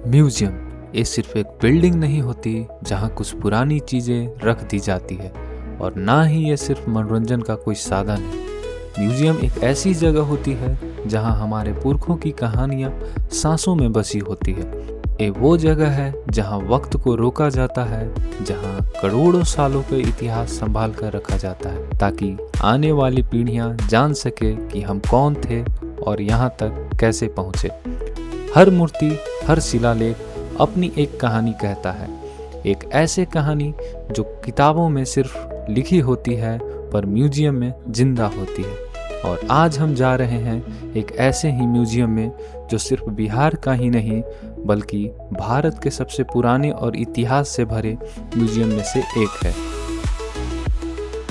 Museum ये सिर्फ एक बिल्डिंग नहीं होती जहाँ कुछ पुरानी चीज़ें रख दी जाती है, और ना ही ये सिर्फ मनोरंजन का कोई साधन है। म्यूजियम एक ऐसी जगह होती है जहाँ हमारे पुरखों की कहानियाँ सांसों में बसी होती है। ये वो जगह है जहाँ वक्त को रोका जाता है, जहाँ करोड़ों सालों का इतिहास संभाल कर रखा जाता है, ताकि आने वाली पीढ़ियाँ जान सके कि हम कौन थे और यहाँ तक कैसे पहुँचे। हर मूर्ति, हर शिलालेख अपनी एक कहानी कहता है, एक ऐसे कहानी जो किताबों में सिर्फ लिखी होती है पर म्यूजियम में जिंदा होती है। और आज हम जा रहे हैं एक ऐसे ही म्यूजियम में जो सिर्फ बिहार का ही नहीं बल्कि भारत के सबसे पुराने और इतिहास से भरे म्यूजियम में से एक है।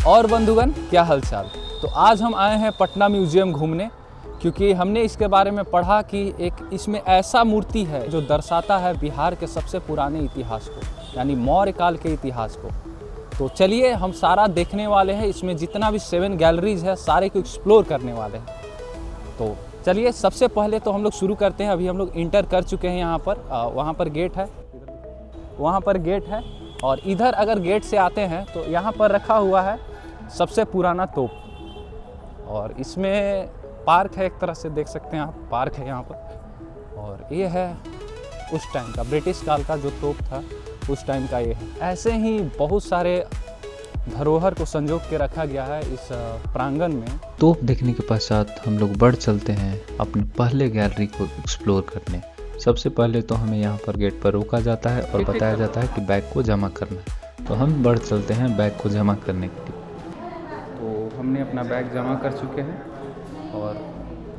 और बंधुगण, क्या हालचाल। तो आज हम आए हैं पटना म्यूजियम घूमने, क्योंकि हमने इसके बारे में पढ़ा कि एक इसमें ऐसा मूर्ति है जो दर्शाता है बिहार के सबसे पुराने इतिहास को, यानी मौर्य काल के इतिहास को। तो चलिए हम सारा देखने वाले हैं, इसमें जितना भी 7 गैलरीज है सारे को एक्सप्लोर करने वाले हैं। तो चलिए सबसे पहले तो हम लोग शुरू करते हैं। अभी हम लोग इंटर कर चुके हैं यहाँ पर, वहाँ पर गेट है, वहाँ पर गेट है, और इधर अगर गेट से आते हैं तो यहाँ पर रखा हुआ है सबसे पुराना तोप, और इसमें पार्क है, एक तरह से देख सकते हैं आप, पार्क है यहाँ पर। और ये है उस टाइम का, ब्रिटिश काल का जो तोप था उस टाइम का ये है। ऐसे ही बहुत सारे धरोहर को संजोग के रखा गया है इस प्रांगण में। तोप देखने के पश्चात हम लोग बढ़ चलते हैं अपने पहले गैलरी को एक्सप्लोर करने। सबसे पहले तो हमें यहाँ पर गेट पर रोका जाता है और बताया जाता है कि बैग को जमा करना है। तो हम बढ़ चलते हैं बैग को जमा करने के लिए। तो हमने अपना बैग जमा कर चुके हैं और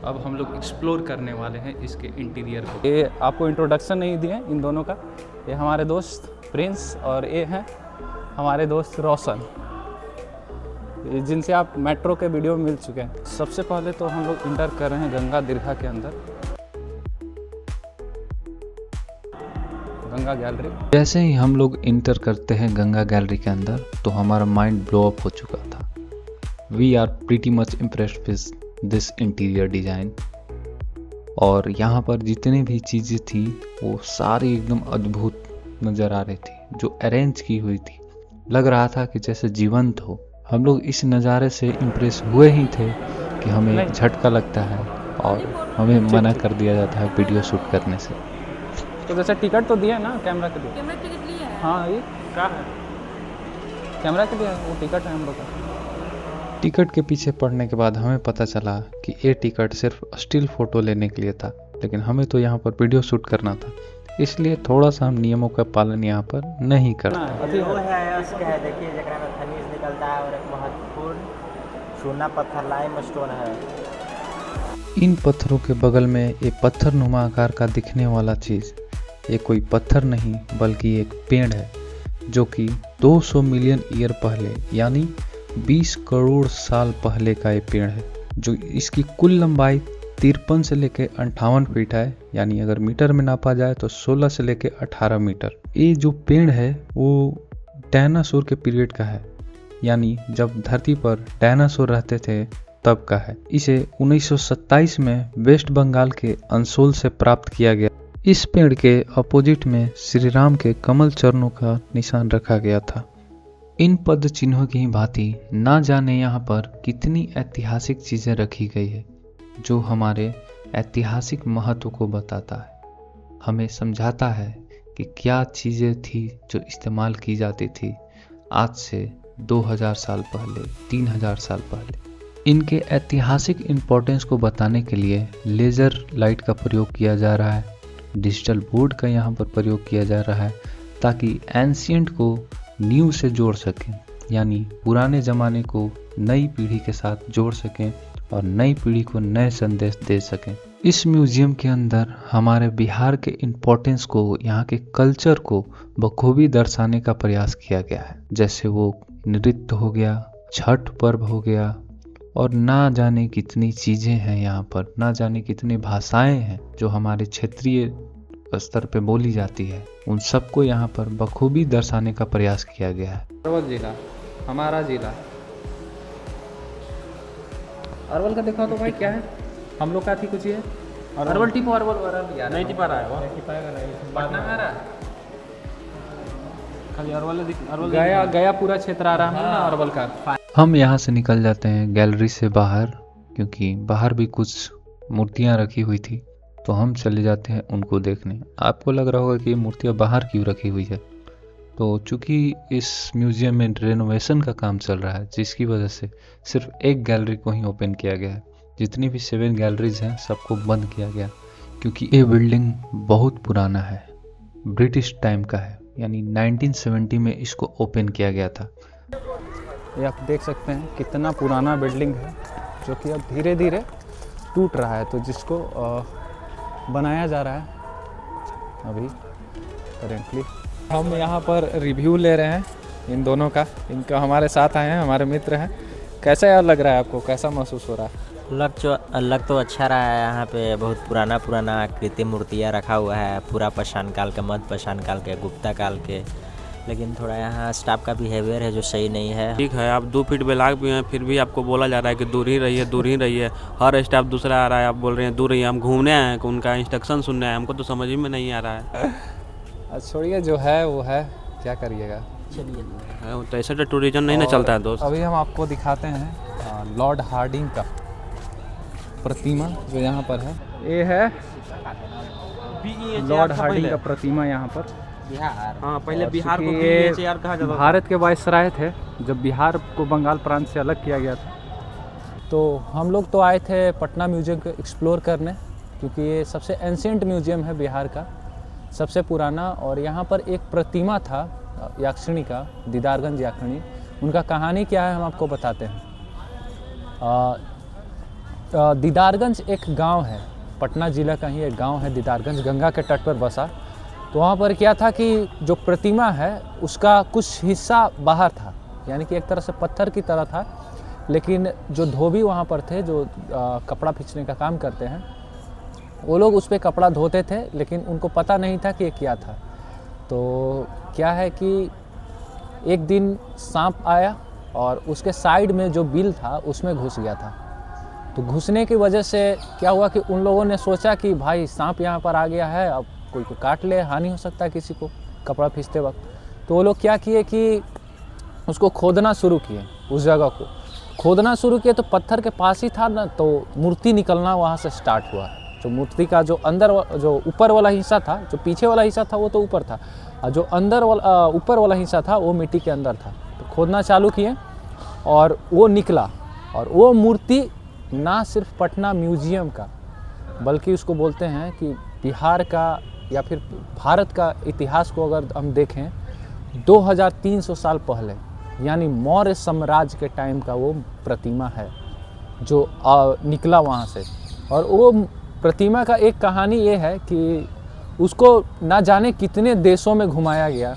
अब हम लोग एक्सप्लोर करने वाले हैं इसके इंटीरियर को। ये आपको इंट्रोडक्शन नहीं दिए इन दोनों का, ये हमारे दोस्त प्रिंस और ये हैं हमारे दोस्त रोशन, जिनसे आप मेट्रो के वीडियो में मिल चुके हैं। सबसे पहले तो हम लोग इंटर कर रहे हैं गंगा दीर्घा के अंदर, गंगा गैलरी। जैसे ही हम लोग इंटर करते हैं गंगा गैलरी के अंदर तो हमारा माइंड ब्लो अप हो चुका था। We are pretty much impressed with this interior design. और यहाँ पर जितनी भी चीज़ें थी वो सारी एकदम अद्भुत नज़र आ रही थी, जो अरेंज की हुई थी। लग रहा था कि जैसे जीवंत हो। हम लोग इस नज़ारे से इम्प्रेस हुए ही थे कि हमें झटका लगता है और हमें मना कर दिया जाता है वीडियो शूट करने से। तो जैसे टिकट तो दिया है ना कैमरा के लिए? कैमरा टिकट लिया है? हाँ, ये क्या है, कैमरा के लिए वो टिकट है हम लोग का। टिकट के पीछे पड़ने के बाद हमें पता चला कि ये टिकट सिर्फ स्टिल फोटो लेने के लिए था, लेकिन हमें तो यहाँ पर वीडियो शूट करना था, इसलिए थोड़ा सा हम नियमों का पालन यहाँ पर नहीं करते। अभी वो है उसका है, देखिए जगह में खनिज निकलता है और एक महत्वपूर्ण चूना पत्थर लाइम स्टोन है। इन पत्थरों के बगल में एक पत्थरनुमा आकार का दिखने वाला चीज़, ये कोई पत्थर नहीं बल्कि एक पेड़ है, जो कि 200 मिलियन ईयर पहले यानी 20 करोड़ साल पहले का ये पेड़ है। जो इसकी कुल लंबाई 53 से लेकर 58 फीट है, यानी अगर मीटर में नापा जाए तो 16 से लेकर 18 मीटर। ये जो पेड़ है वो डायनासोर के पीरियड का है, यानी जब धरती पर डायनासोर रहते थे तब का है। इसे 1927 में वेस्ट बंगाल के अंसोल से प्राप्त किया गया। इस पेड़ के अपोजिट में श्री राम के कमल चरणों का निशान रखा गया था। इन पद चिन्हों की भांति ना जाने यहाँ पर कितनी ऐतिहासिक चीज़ें रखी गई है, जो हमारे ऐतिहासिक महत्व को बताता है। हमें समझाता है कि क्या चीज़ें थी जो इस्तेमाल की जाती थी आज से 2000 साल पहले, 3000 साल पहले। इनके ऐतिहासिक इम्पोर्टेंस को बताने के लिए लेज़र लाइट का प्रयोग किया जा रहा है, डिजिटल बोर्ड का यहाँ पर प्रयोग किया जा रहा है, ताकि एंशिएंट को न्यू से जोड़ सकें, यानी पुराने ज़माने को नई पीढ़ी के साथ जोड़ सकें और नई पीढ़ी को नए संदेश दे सकें। इस म्यूजियम के अंदर हमारे बिहार के इम्पोर्टेंस को, यहाँ के कल्चर को बखूबी दर्शाने का प्रयास किया गया है। जैसे वो नृत्य हो गया, छठ पर्व हो गया, और ना जाने कितनी चीज़ें हैं यहाँ पर, ना जाने कितनी भाषाएं हैं जो हमारे क्षेत्रीय स्तर पे बोली जाती है। उन सबको यहाँ पर बखूबी दर्शाने का प्रयास किया गया है। अरवल जिला, हमारा जिला अरवल का देखा तो भाई क्या है, हम लोग का थी कुछ ये अरवल टिपो अरवल नहीं टिपा रहा है वो, पटना में आ रहा है। खाली अरवल गया पूरा क्षेत्र आ रहा है ना अरवल का। हम यहाँ से निकल जाते हैं गैलरी से बाहर, क्योंकि बाहर भी कुछ मूर्तियाँ रखी हुई थी, तो हम चले जाते हैं उनको देखने। आपको लग रहा होगा कि ये मूर्तियाँ बाहर क्यों रखी हुई है, तो चूँकि इस म्यूज़ियम में रेनोवेशन का काम चल रहा है, जिसकी वजह से सिर्फ एक गैलरी को ही ओपन किया गया है। जितनी भी 7 गैलरीज हैं सबको बंद किया गया, क्योंकि ये बिल्डिंग बहुत पुराना है, ब्रिटिश टाइम का है, यानी 1970 में इसको ओपन किया गया था। ये आप देख सकते हैं कितना पुराना बिल्डिंग है, जो कि अब धीरे धीरे टूट रहा है, तो जिसको बनाया जा रहा है अभी करेंटली। हम यहाँ पर रिव्यू ले रहे हैं इन दोनों का, इनका हमारे साथ आए हैं, हमारे मित्र हैं। कैसा यार लग रहा है आपको, कैसा महसूस हो रहा है? लग तो अच्छा रहा है। यहाँ पे बहुत पुराना आकृति मूर्तियाँ रखा हुआ है, पूरा पाषाण काल के, मध्य पाषाण काल के, गुप्ता काल के। लेकिन थोड़ा यहाँ स्टाफ का बिहेवियर है जो सही नहीं है। ठीक है, आप 2 फीट ब्लॉक भी हैं, फिर भी आपको बोला जा रहा है कि दूर ही रहिए। हर स्टाफ दूसरा आ रहा है, आप बोल रहे हैं दूर रहिए। हम घूमने आए हैं, उनका इंस्ट्रक्शन सुनने आए, हमको तो समझ में नहीं आ रहा है। छोड़िए, जो है वो है, क्या करिएगा। चलिए, तो ऐसे तो टूरिज्म नहीं ना चलता है दोस्त। अभी हम आपको दिखाते हैं लॉर्ड हार्डिंग का प्रतिमा जो यहाँ पर है। ये है लॉर्ड हार्डिंग का प्रतिमा यहाँ पर। हाँ, पहले बिहार को ये BHR कहा जाता था। भारत के वायसराय थे जब बिहार को बंगाल प्रांत से अलग किया गया था। तो हम लोग तो आए थे पटना म्यूजियम को एक्सप्लोर करने, क्योंकि ये सबसे एंशिएंट म्यूजियम है बिहार का, सबसे पुराना। और यहाँ पर एक प्रतिमा था याक्षिणी का, दीदारगंज याक्षिणी। उनका कहानी क्या है हम आपको बताते हैं। दीदारगंज एक गांव है, पटना ज़िला का ही एक गांव है दीदारगंज, गंगा के तट पर बसा। तो वहाँ पर क्या था कि जो प्रतिमा है उसका कुछ हिस्सा बाहर था, यानी कि एक तरह से पत्थर की तरह था। लेकिन जो धोबी वहाँ पर थे, जो कपड़ा खींचने का काम करते हैं, वो लोग उस पर कपड़ा धोते थे, लेकिन उनको पता नहीं था कि ये क्या था। तो क्या है कि एक दिन सांप आया और उसके साइड में जो बिल था उसमें घुस गया था। तो घुसने की वजह से क्या हुआ कि उन लोगों ने सोचा कि भाई सांप यहाँ पर आ गया है, अब कोई को काट ले, हानि हो सकता है किसी को कपड़ा खींचते वक्त। तो वो लोग क्या किए कि उसको खोदना शुरू किए, उस जगह को खोदना शुरू किए। तो पत्थर के पास ही था ना, तो मूर्ति निकलना वहाँ से स्टार्ट हुआ। जो मूर्ति का जो जो ऊपर वाला हिस्सा था, जो पीछे वाला हिस्सा था वो तो ऊपर था, और जो ऊपर वाला हिस्सा था वो मिट्टी के अंदर था। तो खोदना चालू किए और वो निकला। और वो मूर्ति ना सिर्फ पटना म्यूजियम का, बल्कि उसको बोलते हैं कि बिहार का या फिर भारत का इतिहास को अगर हम देखें 2300 साल पहले, यानी मौर्य साम्राज्य के टाइम का वो प्रतिमा है जो निकला वहाँ से। और वो प्रतिमा का एक कहानी ये है कि उसको ना जाने कितने देशों में घुमाया गया,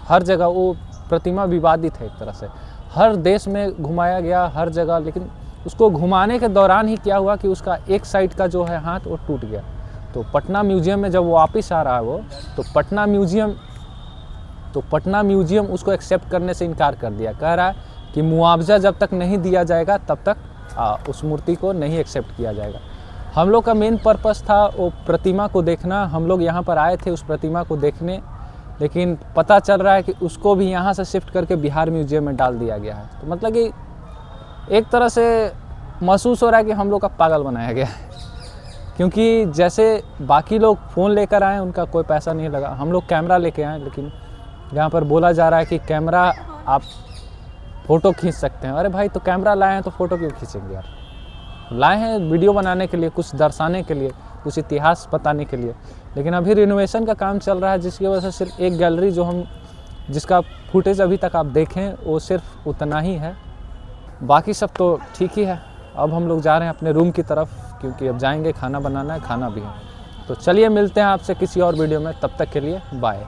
हर जगह वो प्रतिमा विवादित है एक तरह से, हर देश में घुमाया गया, हर जगह। लेकिन उसको घुमाने के दौरान ही क्या हुआ कि उसका एक साइड का जो है हाथ वो टूट गया। तो पटना म्यूजियम में जब वो वापस आ रहा है वो, तो पटना म्यूजियम उसको एक्सेप्ट करने से इनकार कर दिया। कह रहा है कि मुआवजा जब तक नहीं दिया जाएगा तब तक उस मूर्ति को नहीं एक्सेप्ट किया जाएगा। हम लोग का मेन पर्पस था वो प्रतिमा को देखना। हम लोग यहाँ पर आए थे उस प्रतिमा को देखने, लेकिन पता चल रहा है कि उसको भी यहाँ से शिफ्ट करके बिहार म्यूजियम में डाल दिया गया है। तो मतलब कि एक तरह से महसूस हो रहा है कि हम लोग का पागल बनाया गया है, क्योंकि जैसे बाकी लोग फ़ोन लेकर आए उनका कोई पैसा नहीं लगा, हम लोग कैमरा लेके आए। लेकिन यहाँ पर बोला जा रहा है कि कैमरा आप फ़ोटो खींच सकते हैं। अरे भाई, तो कैमरा लाए हैं तो फ़ोटो क्यों खींचेंगे यार? लाए हैं वीडियो बनाने के लिए, कुछ दर्शाने के लिए, कुछ इतिहास बताने के लिए। लेकिन अभी रिनोवेशन का काम चल रहा है, जिसकी वजह से सिर्फ एक गैलरी जिसका फुटेज अभी तक आप देखें वो सिर्फ उतना ही है, बाकी सब तो ठीक ही है। अब हम लोग जा रहे हैं अपने रूम की तरफ, क्योंकि अब जाएंगे, खाना बनाना है, खाना भी है। तो चलिए मिलते हैं आपसे किसी और वीडियो में, तब तक के लिए बाय।